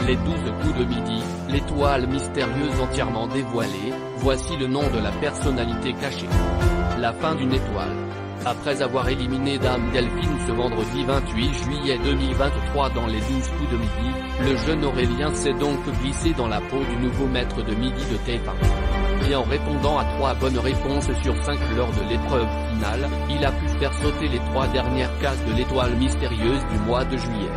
Les 12 coups de midi, l'étoile mystérieuse entièrement dévoilée, voici le nom de la personnalité cachée. La fin d'une étoile. Après avoir éliminé Dame Delphine ce vendredi 28 juillet 2023 dans les 12 coups de midi, le jeune Aurélien s'est donc glissé dans la peau du nouveau maître de midi de TF1. Et en répondant à 3 bonnes réponses sur 5 lors de l'épreuve finale, il a pu faire sauter les 3 dernières cases de l'étoile mystérieuse du mois de juillet.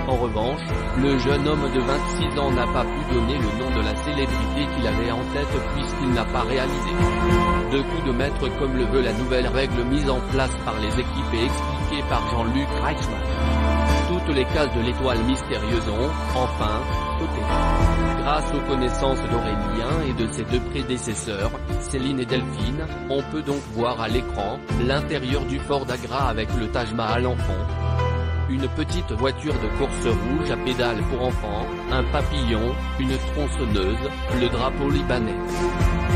En revanche, le jeune homme de 26 ans n'a pas pu donner le nom de la célébrité qu'il avait en tête puisqu'il n'a pas réalisé. 2 coups de maître comme le veut la nouvelle règle mise en place par les équipes et expliquée par Jean-Luc Reichmann. Toutes les cases de l'étoile mystérieuse ont, enfin, sauté. Grâce aux connaissances d'Aurélien et de ses 2 prédécesseurs, Céline et Delphine, on peut donc voir à l'écran l'intérieur du Ford Agra avec le Taj Mahal en fond. Une petite voiture de course rouge à pédales pour enfants, un papillon, une tronçonneuse, le drapeau libanais.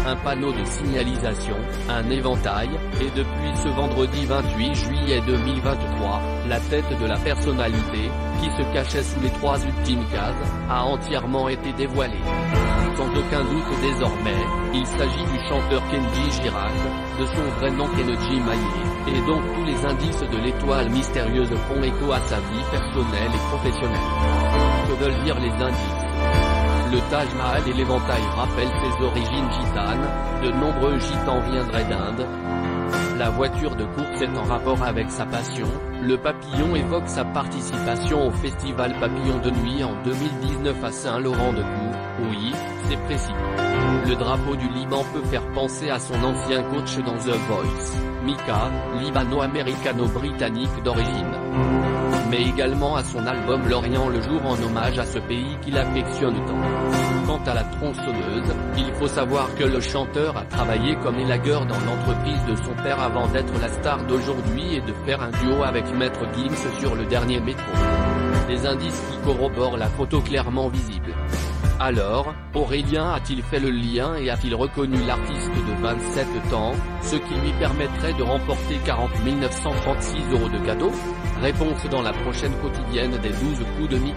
Un panneau de signalisation, un éventail, et depuis ce vendredi 28 juillet 2023, la tête de la personnalité, qui se cachait sous les 3 ultimes cases, a entièrement été dévoilée. Sans aucun doute désormais, il s'agit du chanteur Kenji Girac, de son vrai nom Kennedy Maillet, et donc tous les indices de l'étoile mystérieuse font écho à sa vie personnelle et professionnelle. Que veulent dire les indices? Le Taj Mahal et l'éventail rappellent ses origines gitanes, de nombreux gitans viendraient d'Inde. La voiture de course est en rapport avec sa passion, le papillon évoque sa participation au festival Papillon de Nuit en 2019 à Saint-Laurent-de-Goux, oui, c'est précis. Le drapeau du Liban peut faire penser à son ancien coach dans The Voice, Mika, libano-américano-britannique d'origine. Mais également à son album L'Orient le jour en hommage à ce pays qu'il affectionne tant. Quant à la tronçonneuse, il faut savoir que le chanteur a travaillé comme élagueur dans l'entreprise de son père avant d'être la star d'aujourd'hui et de faire un duo avec Maître Gims sur le dernier métro. Des indices qui corroborent la photo clairement visible. Alors, Aurélien a-t-il fait le lien et a-t-il reconnu l'artiste de 27 ans, ce qui lui permettrait de remporter 40 936 € de cadeaux? Réponse dans la prochaine quotidienne des 12 coups de midi.